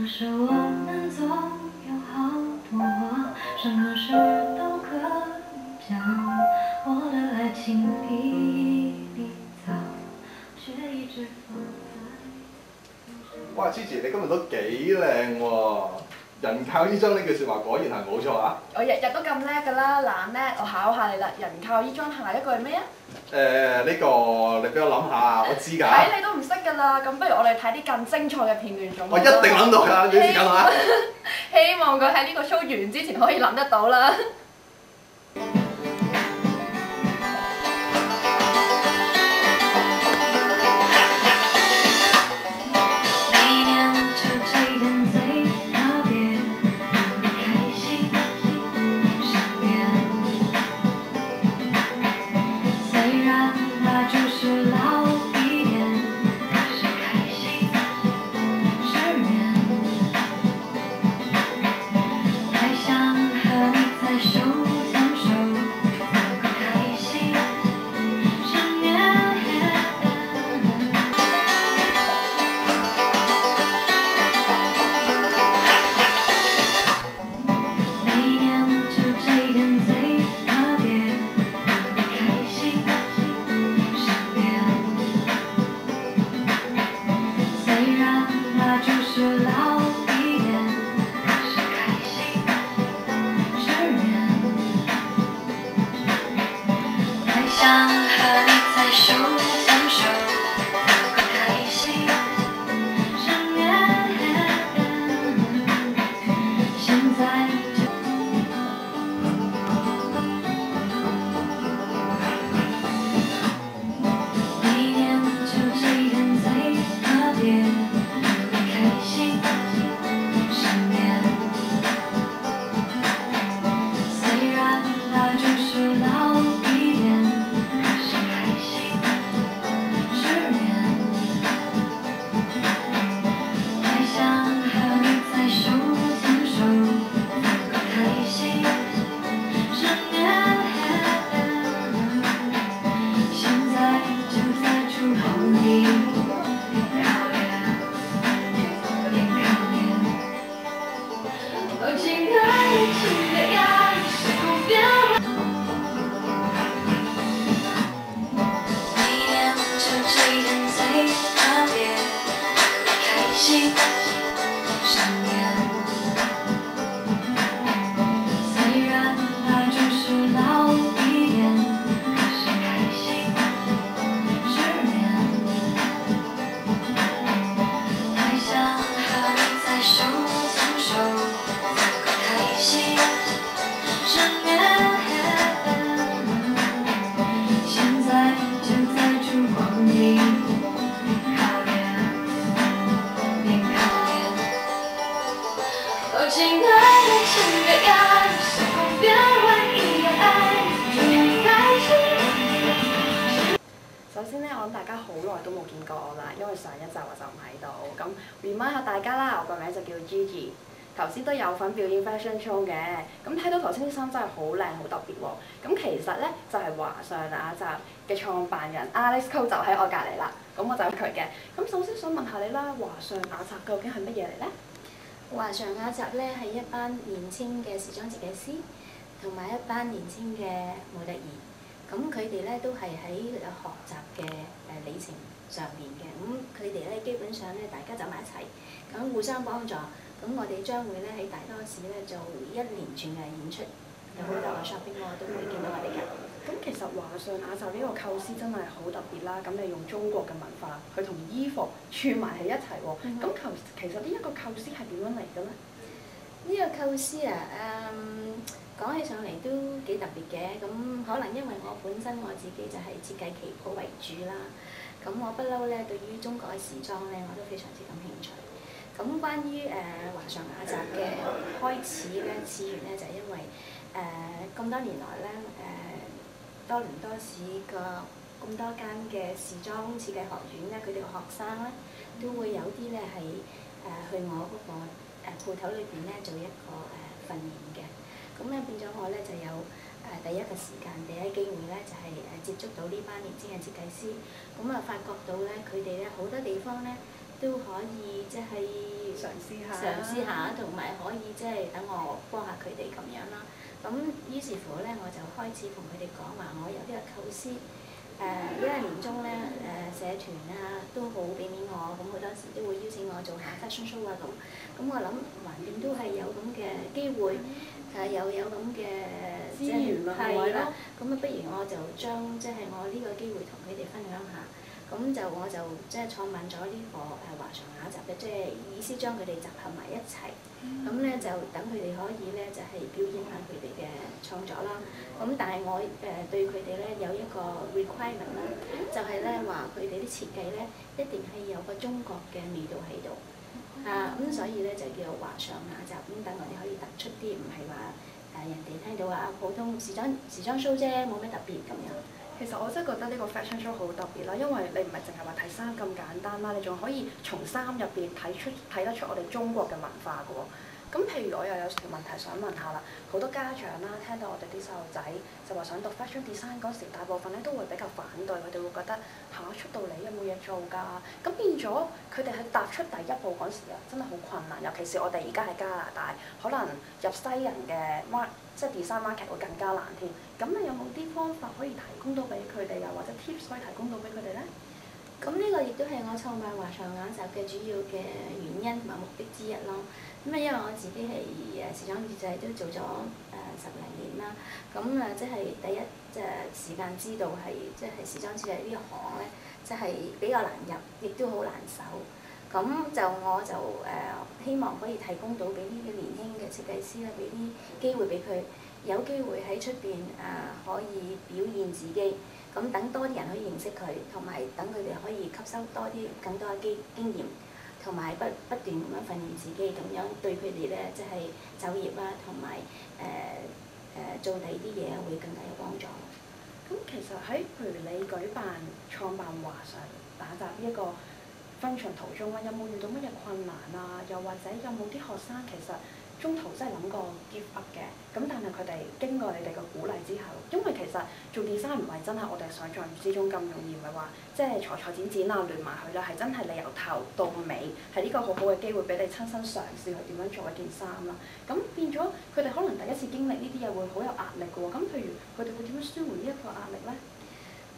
那时我们总有好多话，什么事都可以讲。我的爱情比你早，却一直放在。哇 ，Gigi 你今日都幾靚喎！人靠衣裝呢句説話果然係冇錯啊！我日日都咁叻㗎啦，懶叻，我考下你啦。人靠衣裝下一句係咩啊？呢個你俾我諗下，我知㗎。睇你都唔識㗎啦，咁不如我哋睇啲更精彩嘅片段仲好。我一定諗到㗎，俾時間我啊！希望佢喺呢個 show 完之前可以諗得到啦。想和你在手牵手，走个开心，失眠。现在就。那一年就这一天最特别，特别开心，失眠。虽然那就是老。亲爱的，请别压抑，随后别问一言爱，祝你开心。首先咧，我諗大家好耐都冇見過我啦，因為上一集我就唔喺度。咁 remind 下大家啦，我個名就叫 Gigi。頭先都有份表演 fashion show 嘅，咁睇到頭先啲衫真係好靚好特別喎。咁其實咧就係華上雅集嘅創辦人 Alex Co 就喺我隔離啦，咁我就係佢嘅。咁首先想問下你啦，華上雅集究竟係乜嘢嚟咧？華上雅集咧係一班年青嘅時裝設計師，同埋一班年青嘅模特兒。咁佢哋咧都係喺學習嘅里程上邊嘅。咁佢哋咧基本上咧大家走埋一齊，咁互相幫助。咁我哋將會咧喺大多市咧做一連串嘅演出，有好多個 shopping mall 都會見到我哋嘅。咁其實華上雅集呢個構思真係好特別啦！咁你用中國嘅文化去同衣服串埋喺一齊喎。咁其實呢一個構思係點樣嚟嘅咧？呢個構思啊，講起上嚟都幾特別嘅。咁可能因為我本身我自己就係設計旗袍為主啦。咁我不嬲咧，對於中國嘅時裝咧，我都非常之感興趣。咁關於華上雅集嘅開始咧，始源咧就係因為咁多年來咧多倫多市個咁多間嘅時裝設計學院咧，佢哋嘅學生咧都會有啲咧係去我嗰個鋪頭裏邊咧做一個訓練嘅。咁咧變咗我咧就有第一個時間、第一機會咧就係接觸到呢班年輕嘅設計師。咁啊發覺到咧佢哋咧好多地方咧都可以即係嘗試下，同埋可以即係等我幫下佢哋咁樣啦。咁於是乎咧，我就開始同佢哋講話，我有呢個構思。因為年中咧社團啊都好俾面我，咁好多時都會邀請我做下 fashion show 啊咁。咁我諗橫掂都係有咁嘅機會，又有咁嘅資源啊，係啦。咁啊，不如我就將即係我呢個機會同佢哋分享下。咁我就即係創辦咗呢個華常雅集嘅，即係意思將佢哋集合埋一齊。咁咧就等佢哋可以咧就係表演下佢哋嘅創作啦。咁但係我對佢哋咧有一個 requirement 啦，就係咧話佢哋啲設計咧一定係有個中國嘅味道喺度。咁所以咧就叫做華常雅集，咁等我哋可以突出啲，唔係話人哋聽到話普通時裝 show 啫，冇咩特別咁樣。其實我真係覺得呢個 fashion show 好特別啦，因為你唔係淨係話睇衫咁簡單啦，你仲可以從衫入邊睇得出我哋中國嘅文化嘅喎。咁譬如我又有條問題想問下啦，好多家長啦聽到我哋啲細路仔就話想讀 fashion design 嗰時，大部分咧都會比較反對，佢哋會覺得出到嚟有冇嘢做㗎？咁變咗佢哋喺踏出第一步嗰時啊，真係好困難，尤其是我哋而家喺加拿大，可能入西人嘅即係 design market 會更加難添。咁你有冇啲方法可以提供到俾佢哋，又或者 tips 可以提供到俾佢哋咧？咁呢個亦都係我創辦華常雅集嘅主要嘅原因同埋目的之一咯。咁因為我自己係時裝設計都做咗10零年啦。咁即係第一即係時間知道係即係時裝設計呢一行咧，即係比較難入，亦都好難守。咁我就希望可以提供到俾呢啲年輕嘅設計師啦，俾啲機會俾佢有機會喺出邊可以表現自己。咁等多啲人可以認識佢，同埋等佢哋可以吸收更多嘅經驗，同埋不斷咁樣訓練自己，咁樣對佢哋咧即係就業啦，同埋做第二啲嘢會更加有幫助。咁其實喺譬如你創辦華常雅集呢一個function途中啊，有冇遇到乜嘢困難啊？又或者有冇啲學生其實中途真係諗過 give up 嘅，咁但係佢哋經過你哋嘅鼓勵之後，因為其實做 design 唔係真係我哋想象之中咁容易，唔係話即係裁剪啊亂埋去啦，係真係你由頭到尾係呢個好好嘅機會俾你親身嘗試去點樣做一件衫啦。咁變咗佢哋可能第一次經歷呢啲嘢會好有壓力嘅喎。咁譬如佢哋會點樣舒緩呢一個壓力咧？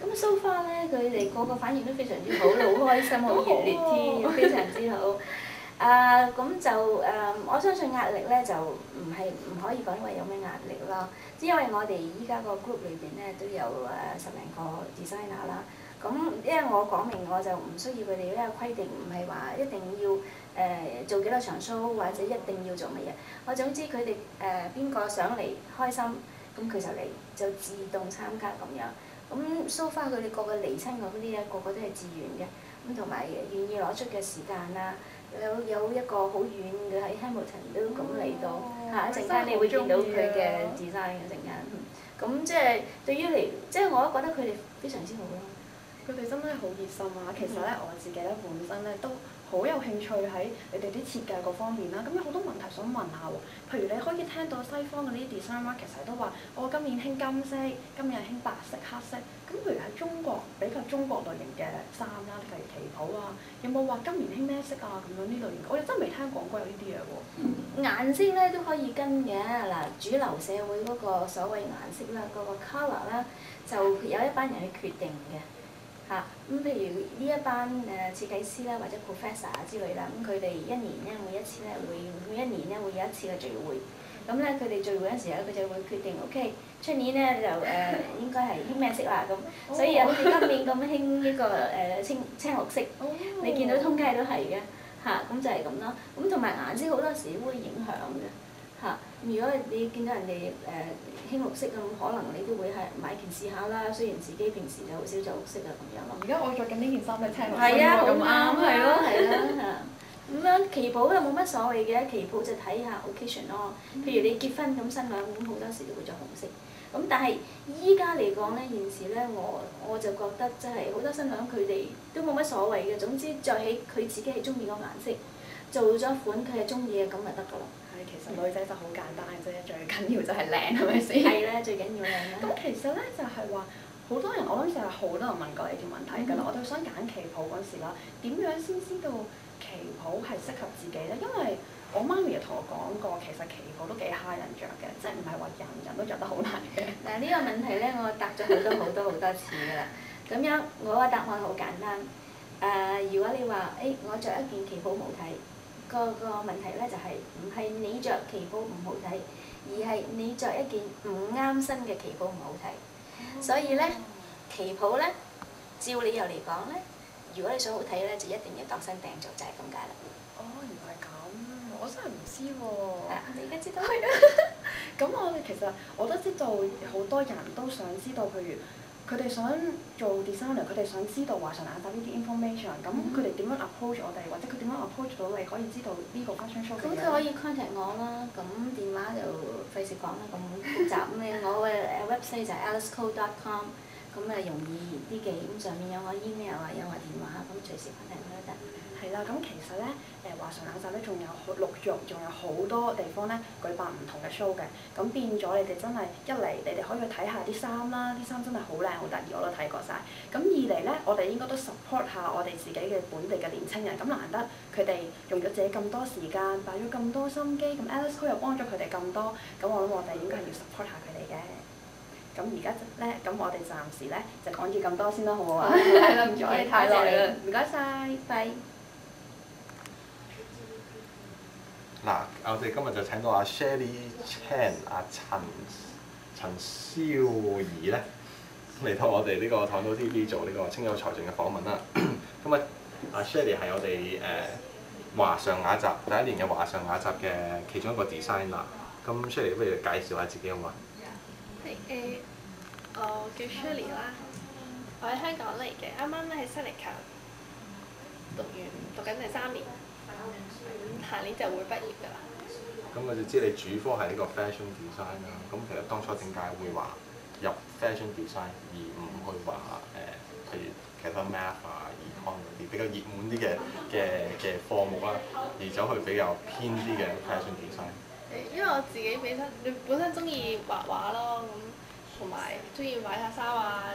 咁 so far 咧，佢哋個反應都非常之好，好開心，好熱烈添，非常之好。我相信壓力咧就唔可以講話有咩壓力咯，因為我哋依家個 group 裏邊咧都有10零個 designer 啦。咁因為我講明我就唔需要佢哋呢個規定，唔係話一定要做幾多場 show 或者一定要做乜嘢。我總之佢哋邊個想嚟開心，咁佢就嚟，就自動參加咁樣。咁 so far 佢哋個個嚟親嗰啲咧，個個都係自願嘅，咁同埋願意攞出嘅時間啦。有一個好遠嘅喺 Hamilton 都咁嚟到，一陣間你會見到佢嘅 design 嘅陣間。咁即係對於你，即係我都覺得佢哋非常之好咯。佢哋真係好熱心啊！其實咧，我自己咧本身咧都好有興趣喺你哋啲設計嗰方面啦。咁有好多問題想問下喎。譬如你可以聽到西方嗰啲 design market 成日都話，今年興金色，今年興白色、黑色。咁譬如喺中國比較中國類型嘅衫啦，例如旗袍啊，有冇話今年興咩色啊？咁樣呢類型，我哋真係未聽講過有呢啲嘢喎。顏色咧都可以跟嘅嗱，主流社會嗰個所謂顏色啦，嗰個 colour 啦，就有一班人去決定嘅。咁譬如呢一班設計師啦，或者 professor 之類啦，咁佢哋一年咧每一次咧每一年咧會有一次嘅聚會，咁咧佢哋聚會嗰陣時咧，佢就會決定 OK， 出年咧就應該係興咩色啦咁，所以好似今年咁興呢個青綠色，你見到通街都係嘅咁就係咁咯。咁同埋顏色好多時都會影響嘅如果你見到人哋興綠色咁，可能你都會係買件試下啦。雖然自己平時就好少着綠色啊咁樣咯。而家我着緊呢件衫都係青綠色喎，咁啱係咯。咁樣旗袍又冇乜所謂嘅，旗袍就睇下 occasion 咯。譬如你結婚咁新娘咁好多時都會着紅色。咁但係依家嚟講咧，現時咧我就覺得即係好多新娘佢哋都冇乜所謂嘅。總之着起佢自己係中意個顏色，做咗款佢係中意嘅咁咪得㗎啦。其實女仔就好簡單嘅啫，最緊要就係靚，係咪先？係咧，最緊要靚啦。咁其實咧就係話，好多人我諗就係好多人問過你條問題㗎啦。我哋想揀旗袍嗰時啦，點樣先知道旗袍係適合自己咧？因為我媽咪又同我講過，其實旗袍都幾蝦人着嘅，即係唔係話人人都着得好難嘅。嗱呢個問題咧，我答咗好多次㗎啦。咁樣我嘅答案好簡單。如果你話我着一件旗袍唔好睇，個問題咧就係唔係你着旗袍唔好睇，而係你着一件唔啱身嘅旗袍唔好睇。所以咧，旗袍咧，照理由嚟講咧，如果你想好睇咧，就一定要度身訂做，就係咁解啦。哦，原來係咁，我真係唔知喎。你而家知道係啊。咁我哋其實我都知道好多人都想知道，譬如佢哋想做 designer，佢哋想知道華晨雅集呢啲 information，咁佢哋點樣 approach 我哋，或者佢點樣 approach 到你可以知道呢個 fashion show 嘅嘢？咁佢可以 contact 我啦，咁電話就費事講啦，咁複雜咁我嘅website 就係 alicecode.com， 咁容易啲記，咁上面有我 email 啊，有我電話，咁隨時 contact 我都得。係啦，咁其實咧，華晨雅集咧仲有陸續仲有好多地方咧舉辦唔同嘅 show 嘅，咁變咗你哋真係一嚟你哋可以去睇下啲衫啦，啲衫真係好靚好得意，我都睇過晒。咁二嚟咧，我哋應該都 support 下我哋自己嘅本地嘅年青人，咁難得佢哋用咗自己咁多時間，擺咗咁多心機，咁 Alice 又幫咗佢哋咁多，咁我諗我哋應該係要 support 下佢哋嘅。咁而家咧，咁我哋暫時咧就講住咁多先啦，好唔好啊？係啦，唔阻你太耐啦，唔該晒，拜。嗱，我哋今日就請到阿 Shelly Chan 阿陳蕭怡咧嚟到我哋呢個 TorontoTv 做呢個青優才俊嘅訪問啦。咁啊，阿 Shelly 係我哋華上雅集第一年嘅華上雅集嘅其中一個 designer。咁 Shelly 不如介紹下自己好嘛？係我叫 Shelly 啦，我喺香港嚟嘅，啱啱咧喺悉尼卡讀緊第3年，下年就會畢業㗎啦。咁我就知你主科係呢個 fashion design 啦。咁其實當初點解會話入 fashion design 而唔去話譬如其他 math 啊、econ 嗰啲比較熱門啲嘅科目啦，而走去比較偏啲嘅 fashion design？因為我自己本身中意畫畫咯，咁同埋中意買下衫啊，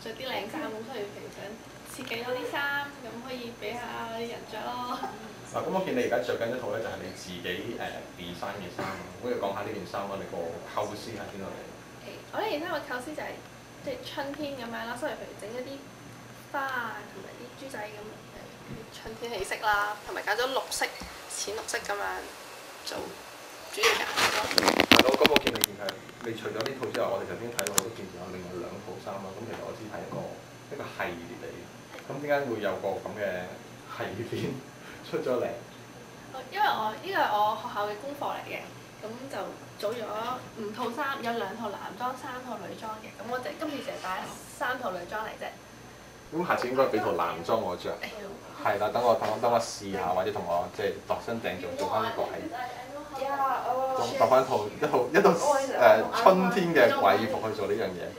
着啲靚衫，咁所以平常設計多啲衫，咁可以俾下人着咯。嗱，咁我見你而家着緊一套咧，就係你自己design 嘅衫，可以講下呢件衫啊，你個構思喺邊度嚟？我呢件衫嘅構思就係即係春天咁樣啦，所以譬如整一啲花啊，同埋啲豬仔咁，春天氣息啦，同埋揀咗綠色、淺綠色咁樣做主要顏色咯。係咯，咁我見你除咗呢套之外，我哋頭先睇到好多件，仲有另外2套衫啦。咁其實我知係一個系列嚟嘅。咁點解會有個咁嘅系列出咗嚟？因為呢個係我學校嘅功課嚟嘅，咁就組咗5套衫，有2套男裝、3套女裝嘅。咁我今次就係帶3套女裝嚟啫。咁下次應該俾套男裝我着。係啦，等我試下，或者同我即係度身訂做翻一個係。度翻一套春天嘅貴服去做呢樣嘢。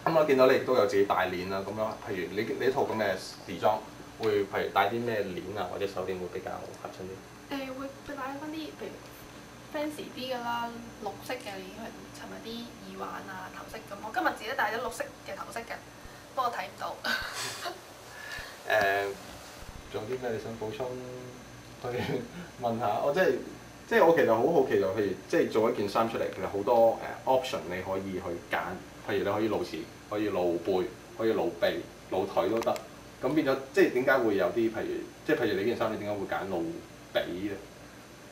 咁我見到你亦都有自己帶鏈啦，咁樣譬如你套咁嘅時裝，會譬如帶啲咩鏈啊，或者手鏈會比較合襯啲？會帶翻啲譬如 fancy 啲㗎啦，綠色嘅鏈去襯埋啲耳環啊、頭飾咁。我今日自己帶咗綠色嘅頭飾嘅，不過睇唔到。仲有啲咩你想補充？去問下我即係我其實好好奇就譬如即係做一件衫出嚟，其實好多option 你可以去揀，譬如你可以露臍，可以露背，可以露臂、露腿都得。咁變咗即係點解會有啲譬如你件衫你點解會揀露臂咧？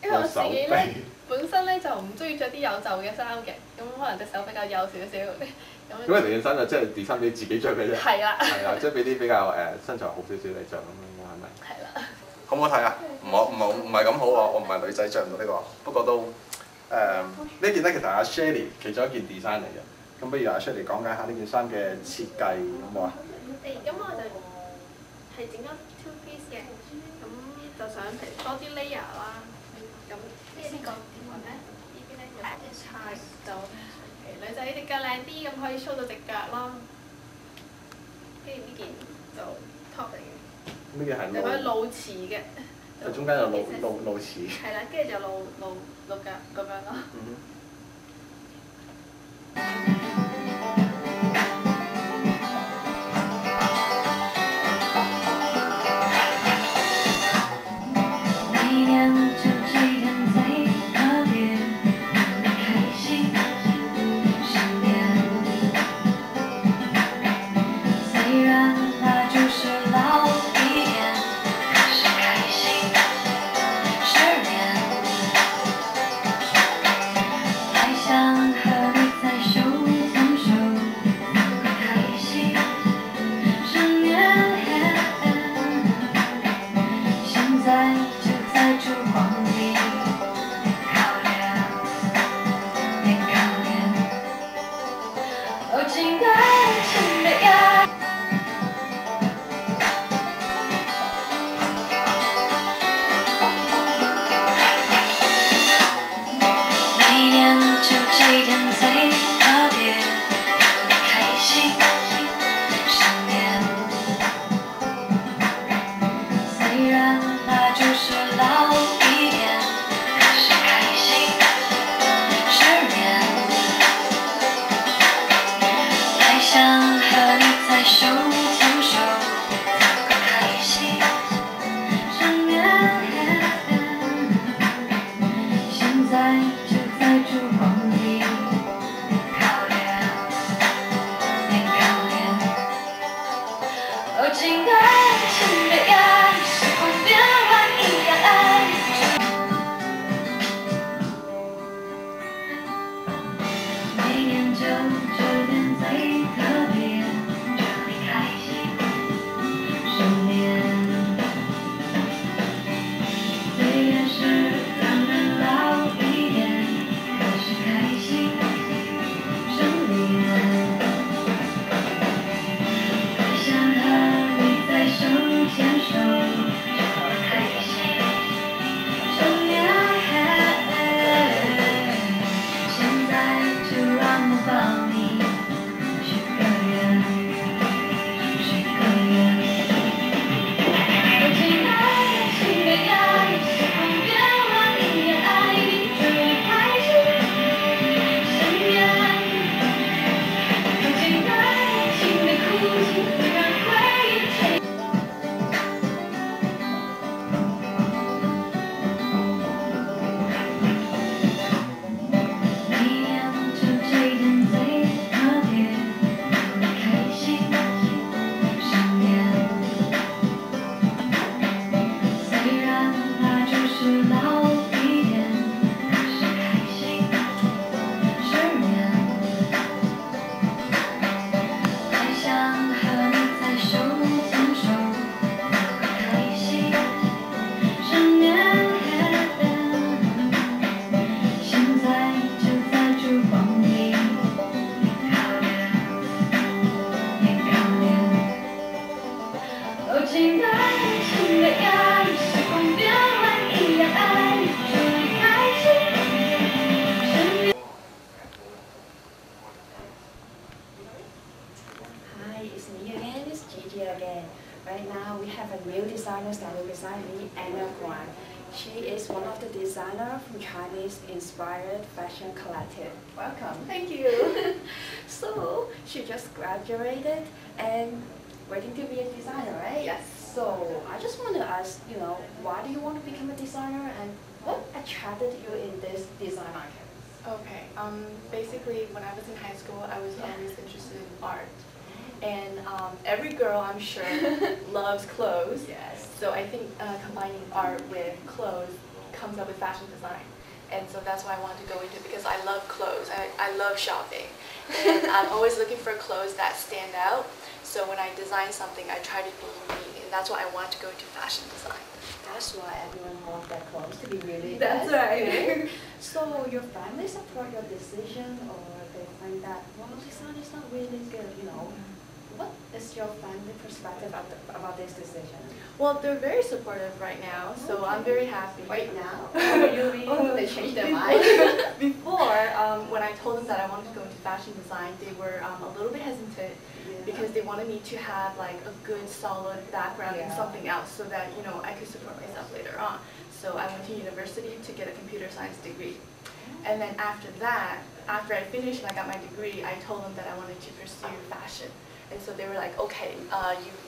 因為我自己咧本身咧就唔中意着啲有袖嘅衫嘅，咁可能隻手比較幼少少。咁你件衫就即係 design 俾自己着嘅啫。係啦。係啦，即係俾啲比較身材好少少你着咁樣咯，係咪？係啦。好唔好睇啊？唔係咁好啊！我唔係女仔着唔到呢個，不過都呢件咧其實係阿 Shelly 其中一件 design 嚟嘅。咁不如阿 Shelly 講解下呢件衫嘅設計好唔好啊？咁我就係整咗 two piece 嘅，咁就想譬如多啲 layer 啦。咁先講點講咧？呢邊咧有啲叉，就女仔隻腳靚啲，咁可以 show 到隻腳咯。跟住呢件就 top 嚟嘅。呢件係就可以露臍嘅，就中間有露臍。係啦，跟住就露腳咁樣咯。情的爱情的压力，时光变换一样爱你，祝你开心。 Hi, it's me again, it's Gigi again. Right now we have a new designer standing beside me, Anna Guan. She is one of the designers from Chinese-inspired fashion collective. Welcome. Thank you. So, she just graduated and waiting to be a designer, right? Yes. So, I just want to ask, why do you want to become a designer and what attracted you in this design market? Okay. Basically, when I was in high school, I was always interested in art. And every girl, I'm sure, loves clothes. Yes. So I think combining art with clothes comes up with fashion design. And so that's why I wanted to go into it, because I love clothes. I love shopping. And I'm always looking for clothes that stand out. So when I design something, I try to be unique. And that's why I want to go into fashion design. That's why everyone wants their clothes to be really That's good. right. So your family support your decision, or they find that, well, design is not really good, What is your family perspective about this decision? Well, they're very supportive right now, so I'm very happy. Right now? They changed their mind? Before, when I told them that I wanted to go into fashion design, they were a little bit hesitant because they wanted me to have like a good, solid background in something else so that I could support myself later on. So I went to university to get a computer science degree. And then after that, after I finished and I got my degree, I told them that I wanted to pursue fashion. And so they were like, okay,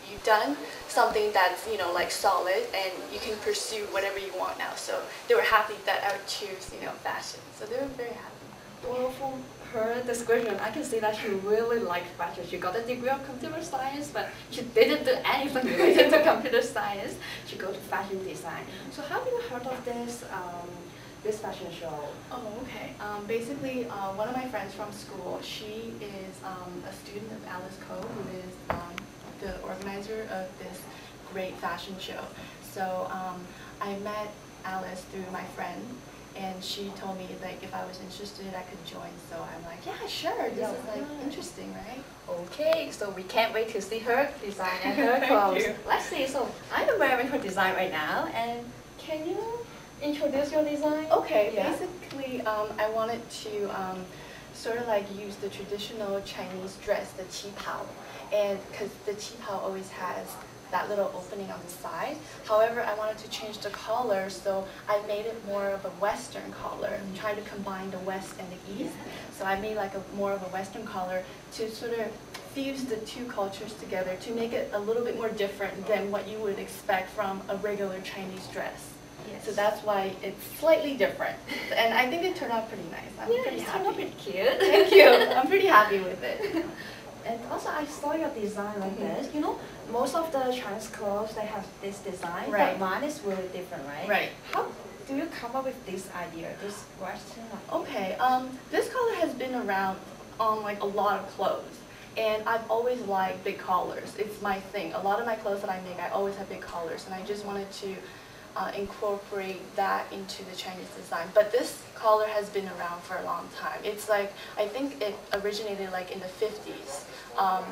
you've done something that's like solid, and you can pursue whatever you want now. So they were happy that I would choose fashion. So they were very happy. Well, from her description, I can see that she really liked fashion. She got a degree of computer science, but she didn't do anything related to computer science. She got to fashion design. So have you heard of this fashion show? Oh, okay. Basically, one of my friends from school, she is a student of Alice Ko, who is the organizer of this great fashion show. So I met Alice through my friend, and she told me like if I was interested, I could join. So I'm like, yeah, sure. This is like interesting, right? Okay, so we can't wait to see her design and her clothes. Let's see. So I'm wearing her design right now, and can you introduce your design? Okay, basically I wanted to sort of like use the traditional Chinese dress, the qipao, and because the qipao always has that little opening on the side. However, I wanted to change the collar, so I made it more of a Western collar, trying to combine the West and the East. So I made like more of a Western collar to sort of fuse the two cultures together to make it a little bit more different than what you would expect from a regular Chinese dress. Yes. So that's why it's slightly different. And I think it turned out pretty nice. I'm pretty happy. Turned out pretty cute. Thank you. I'm pretty happy with it. And also, I saw your design like this. Most of the Chinese clothes, they have this design, Right. but mine is really different, right? Right. How do you come up with this idea, this Western idea? Okay, this collar has been around on like a lot of clothes. And I've always liked big collars. It's my thing. A lot of my clothes that I make, I always have big collars. And I just wanted to incorporate that into the Chinese design. But this collar has been around for a long time. It's like, I think it originated like in the 50s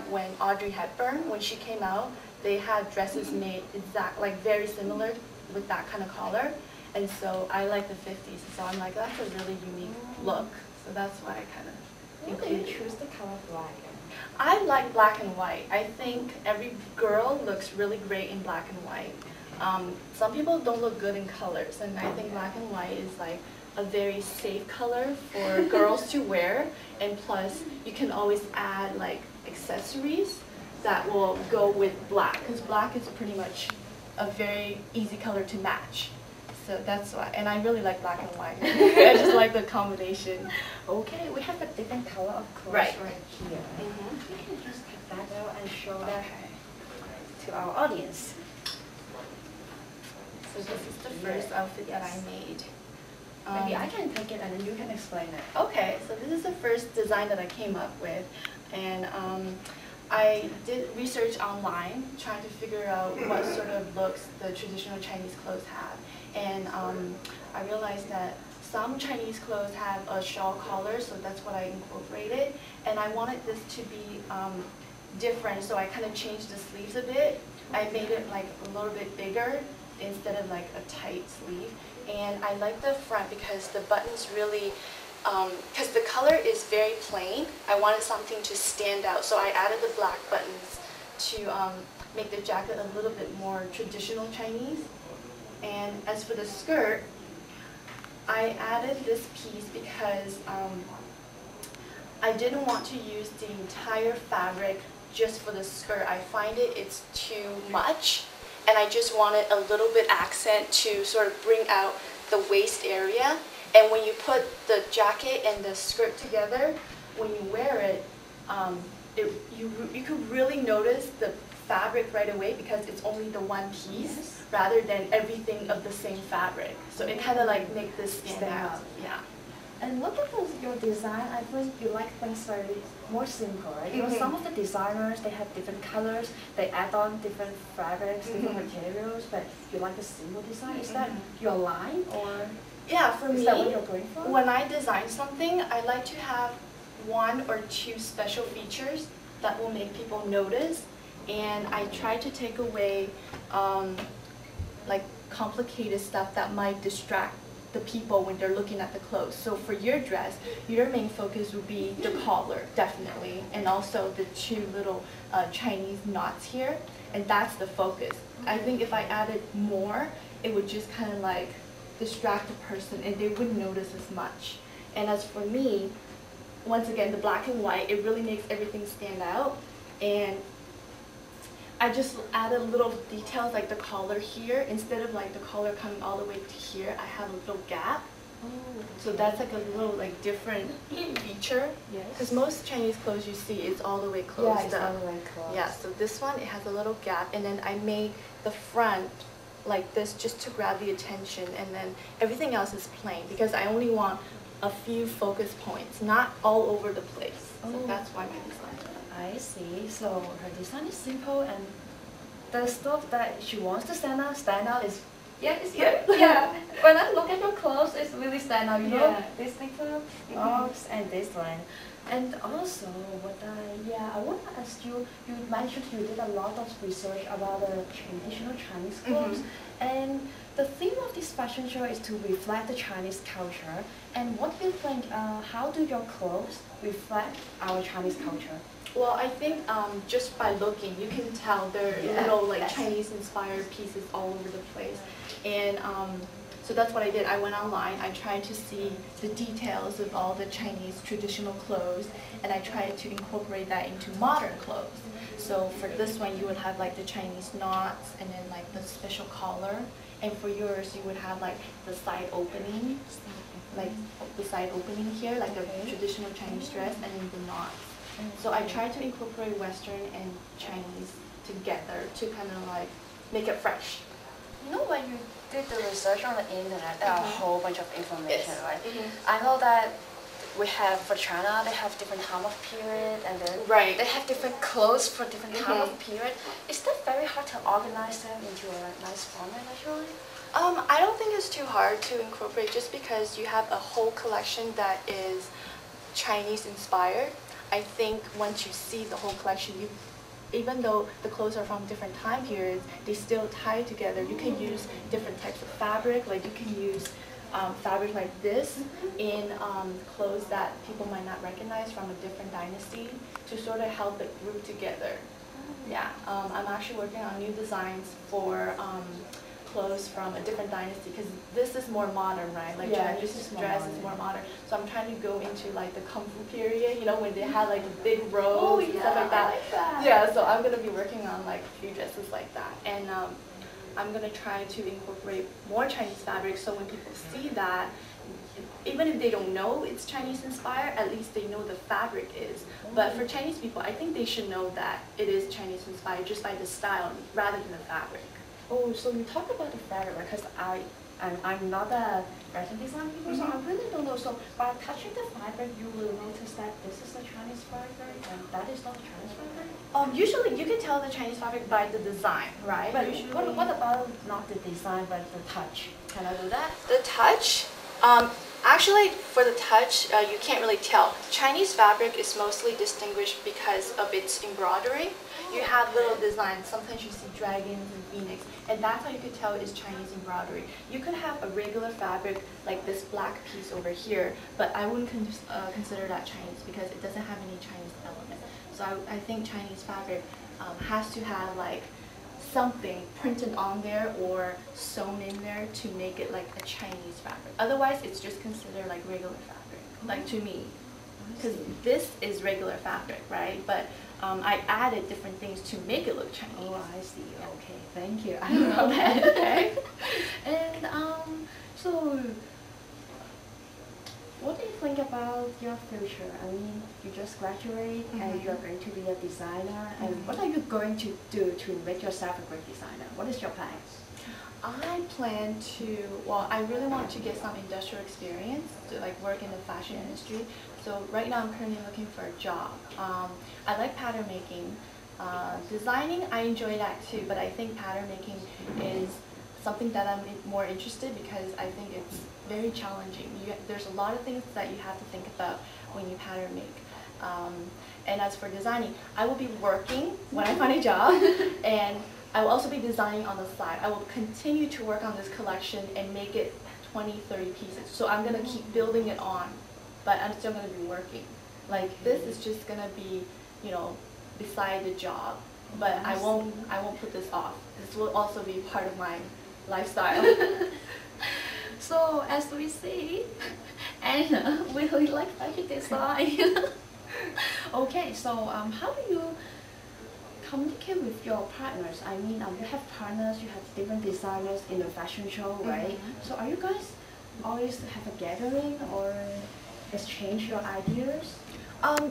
when Audrey Hepburn, when she came out, they had dresses made very similar with that kind of collar. And so I like the 50s. So I'm like, that's a really unique look. So that's why I kind of Why do you choose the color black? I like black and white. I think every girl looks really great in black and white. Some people don't look good in colors, and I think black and white is like a very safe color for girls to wear, and plus you can always add like accessories that will go with black, because black is pretty much a very easy color to match. So that's why, and I really like black and white. I just like the combination. Okay, we have a different color of clothes Right. here. We can just cut that out and show that to our audience. So this is the first outfit that I made. Maybe I can take it and then you can explain it. Okay, so this is the first design that I came up with, and I did research online trying to figure out what sort of looks the traditional Chinese clothes have, and I realized that some Chinese clothes have a shawl collar, so that's what I incorporated, and I wanted this to be different, so I kind of changed the sleeves a bit I made it like a little bit bigger instead of like a tight sleeve. And I like the front because the buttons really, because the color is very plain, I wanted something to stand out. So I added the black buttons to make the jacket a little bit more traditional Chinese. And as for the skirt, I added this piece because I didn't want to use the entire fabric just for the skirt. I find it's too much, and I just wanted a little bit accent to sort of bring out the waist area. And when you put the jacket and the skirt together, when you wear it, you could really notice the fabric right away because it's only the one piece rather than everything of the same fabric. So it kind of like make this stand out. Yeah. And look at your design. I feel you like things very more simple, right? You know, some of the designers, they have different colors, they add on different fabrics, different materials, but you like a simple design. Is that your line, or yeah, for me, is that what you're going for? When I design something, I like to have 1 or 2 special features that will make people notice, and I try to take away like complicated stuff that might distract the people when they're looking at the clothes. So for your dress, your main focus would be the collar, definitely, and also the 2 little Chinese knots here, and that's the focus. I think if I added more, it would just kind of like distract the person and they wouldn't notice as much. And as for me, once again, the black and white, it really makes everything stand out. And I just added little details like the collar here. Instead of like the collar coming all the way to here, I have a little gap. Oh, so that's like a little like different feature. Yes. Because most Chinese clothes you see it's all the way closed yeah, it's up. all the way closed. Yeah, so this one, it has a little gap, and then I made the front like this just to grab the attention, and then everything else is plain because I only want a few focus points, not all over the place. So that's why my design. I see. So her design is simple, and the stuff that she wants to stand out is it's good. Yeah. When I look at your clothes, it's really stand out. You know, this little box and this one. And also, I want to ask you. You mentioned you did a lot of research about the traditional Chinese clothes, and the theme of this fashion show is to reflect the Chinese culture. And what do you think? How do your clothes reflect our Chinese culture? Well, I think just by looking, you can tell there are little like Chinese-inspired pieces all over the place, and so that's what I did. I went online. I tried to see the details of all the Chinese traditional clothes, and I tried to incorporate that into modern clothes. So for this one, you would have like the Chinese knots, and then like the special collar, and for yours, you would have like the side opening, like the side opening here, like a traditional Chinese dress, and then the knots. So I tried to incorporate Western and Chinese together to kind of like make it fresh. You know, when you did the research on the internet, there are a whole bunch of information, right? I know that we have, for China, they have different time of period, and then they have different clothes for different time of period. Is that very hard to organize them into a nice format, actually? I don't think it's too hard to incorporate just because you have a whole collection that is Chinese inspired. I think once you see the whole collection, even though the clothes are from different time periods, they still tie together. You can use different types of fabric, like you can use fabric like this in clothes that people might not recognize from a different dynasty to sort of help it group together. Yeah, I'm actually working on new designs for clothes from a different dynasty because this is more modern, right? Like Chinese dress is more modern. So I'm trying to go into like the Kung Fu period, you know, when they had like the big robes and stuff like that. I like that. Yeah, so I'm gonna be working on like a few dresses like that, and I'm gonna try to incorporate more Chinese fabric so when people see that, even if they don't know it's Chinese inspired, at least they know the fabric is. But for Chinese people, I think they should know that it is Chinese inspired just by the style rather than the fabric. Oh, so you talk about the fabric, because I'm not a fashion design people, so I really don't know. So by touching the fabric, you will notice that this is a Chinese fabric and that is not a Chinese fabric? Usually you can tell the Chinese fabric by the design, right? But what about not the design but the touch? Can I do that? The touch? Actually, for the touch, you can't really tell. Chinese fabric is mostly distinguished because of its embroidery. You have little designs. Sometimes you see dragons and phoenix, and that's how you could tell it's Chinese embroidery. You could have a regular fabric like this black piece over here, but I wouldn't consider that Chinese because it doesn't have any Chinese element. So I think Chinese fabric has to have like something printed on there or sewn in there to make it like a Chinese fabric. Otherwise, it's just considered like regular fabric, like to me. Because this is regular fabric, right? But I added different things to make it look Chinese. Oh, I see. Okay, thank you. I don't know that. Okay. And so, what do you think about your future? I mean, you just graduate and you're going to be a designer. And what are you going to do to make yourself a great designer? What is your plan? I plan to, well, I really want to get some industrial experience to like work in the fashion industry. So right now I'm currently looking for a job. I like pattern making. Designing, I enjoy that too, but I think pattern making is something that I'm more interested because I think it's very challenging. There's a lot of things that you have to think about when you pattern make. And as for designing, I will be working when I find a job, and I will also be designing on the side. I will continue to work on this collection and make it 20, 30 pieces. So I'm going to keep building it on, but I'm still going to be working. Like this is just going to be, you know, beside the job, but I won't put this off. This will also be part of my lifestyle. So as we see, Anna really like fashion design. Okay, so how do you communicate with your partners? I mean, you have partners, you have different designers in the fashion show, right? So are you guys always have a gathering or exchange your ideas?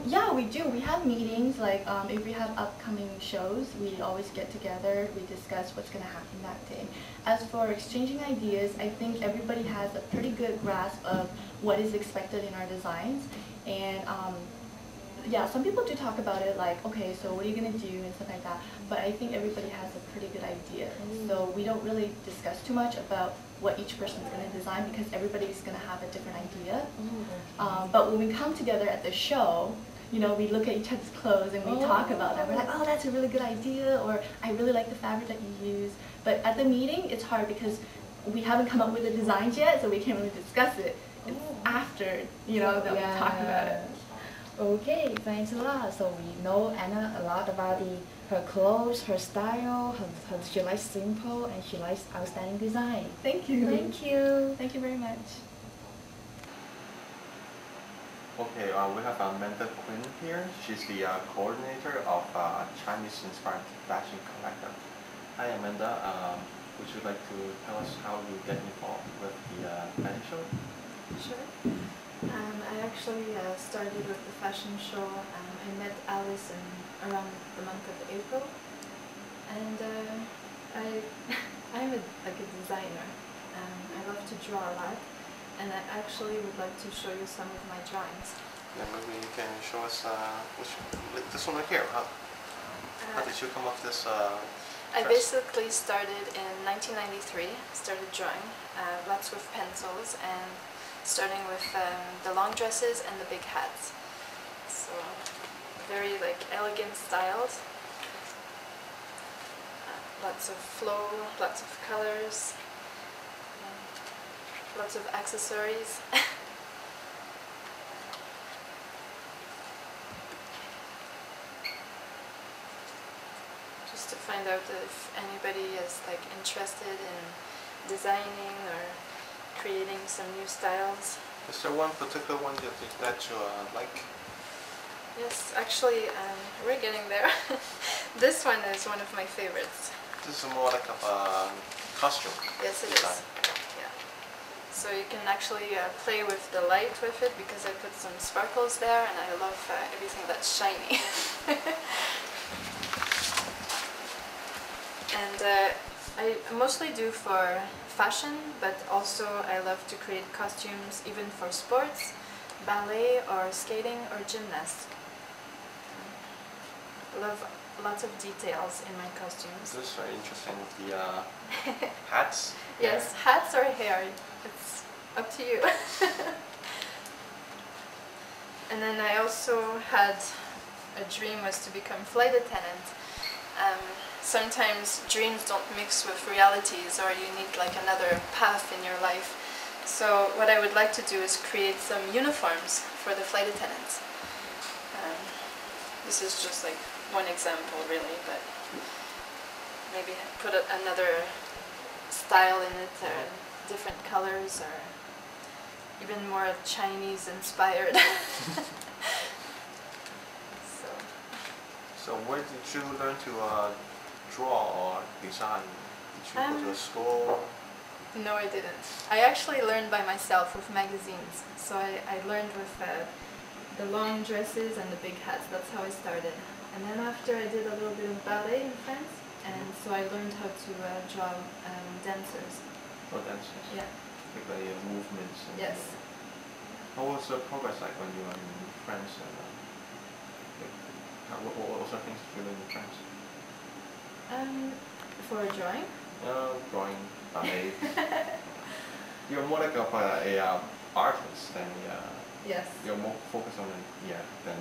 Yeah, we do. We have meetings, like if we have upcoming shows, we always get together, we discuss what's going to happen that day. As for exchanging ideas, I think everybody has a pretty good grasp of what is expected in our designs. And yeah, some people do talk about it like, okay, so what are you going to do and stuff like that. But I think everybody has a pretty good idea. So we don't really discuss too much about what each person is going to design because everybody's going to have a different idea. But when we come together at the show, you know, we look at each other's clothes and we talk about them. We're like, oh, that's a really good idea, or I really like the fabric that you use. But at the meeting, it's hard because we haven't come up with the designs yet, so we can't really discuss it. It's after, you know, that we talk about it. Okay, thanks a lot. So we know Anna a lot about her clothes, her style, she likes simple and she likes outstanding design. Thank you. Thank you. Thank you very much. Okay, we have Amanda Quinn here. She's the coordinator of Chinese-inspired fashion collector. Hi Amanda, would you like to tell us how you get involved with the fashion show? Sure. I actually started with the fashion show. I met Alice around the month of April, and I'm a good designer. I love to draw a lot, and I actually would like to show you some of my drawings. Yeah, maybe you can show us like this one right here. How did you come up with this? I basically started in 1993. Started drawing, lots with pencils and. Starting with the long dresses and the big hats. So very like elegant styles. Lots of flow, lots of colors, lots of accessories. Just to find out if anybody is like interested in designing or creating some new styles. Is there one particular one that you like? Yes, actually, we're getting there. This one is one of my favorites. This is more like a costume. Yes, it is. Yeah. So you can actually play with the light with it because I put some sparkles there, and I love everything that's shiny. And I mostly do for fashion, but also I love to create costumes even for sports, ballet or skating or gymnastics. I love lots of details in my costumes. This is very interesting with the hats. Yes, hats or hair, it's up to you. And then I also had a dream was to become flight attendant. Sometimes dreams don't mix with realities, or you need like another path in your life. So what I would like to do is create some uniforms for the flight attendants. This is just like one example really, but maybe put another style in it, or different colors, or even more Chinese inspired. So where did you learn to draw or design? Did you go to a school? No, I didn't. I actually learned by myself with magazines. So I learned with the long dresses and the big hats. That's how I started. And then after I did a little bit of ballet in France, and so I learned how to draw dancers. Oh, dancers? Yeah. Like the movements? Yes. How was the progress like when you were in France? What sort of things did you learn in France? For drawing? Drawing, ballet. You're more like a artist than Yes. You're more focused on than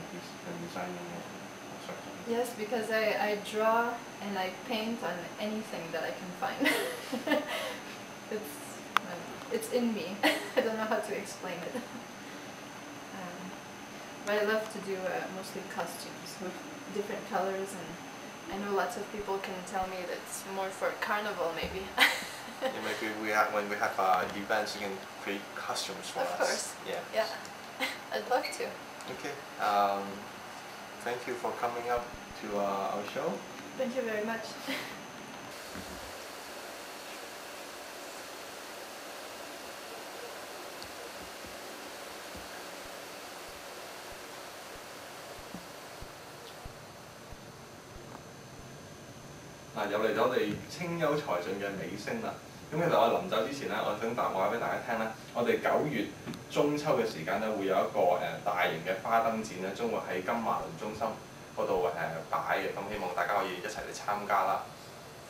designing and construction. Yes, because I draw and I paint on anything that I can find. It's in me. I don't know how to explain it. But I love to do mostly costumes with different colors, and I know lots of people can tell me that it's more for carnival maybe. Yeah, maybe when we have events, you can create costumes for us. Of course. Yeah. Yeah. I'd love to. Okay. Thank you for coming up to our show. Thank you very much.又嚟咗我哋青優才俊嘅尾聲啦。咁其實我臨走之前咧，我想話俾大家聽咧，我哋9月中秋嘅時間咧，會有一個大型嘅花燈展咧，將會喺金馬倫中心嗰度擺嘅。咁希望大家可以一齊嚟參加啦。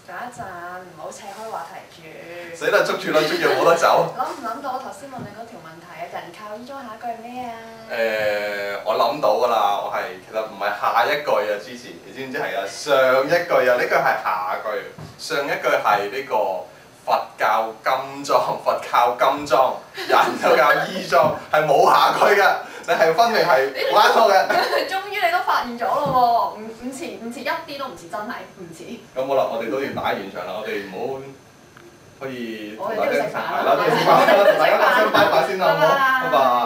等一陣，唔好扯開話題住。死啦！捉住啦，捉住冇得走。諗唔諗到我頭先問你嗰條問題啊？人靠衣裝下一句係咩啊？我諗到㗎啦，其實唔係下一句啊，之前你知唔知係啊？上一句啊，呢句係下句，上一句係呢個佛教金裝，佛靠金裝，人就靠衣裝，係冇下句嘅，你係分明係玩錯嘅。終於你都發現咗咯喎，唔似一啲都唔似，真係唔似。咁好啦，我哋都要打完場啦，我哋唔好可以我哋都要食飯啦，同大家講聲拜拜先啦，好唔好？拜拜。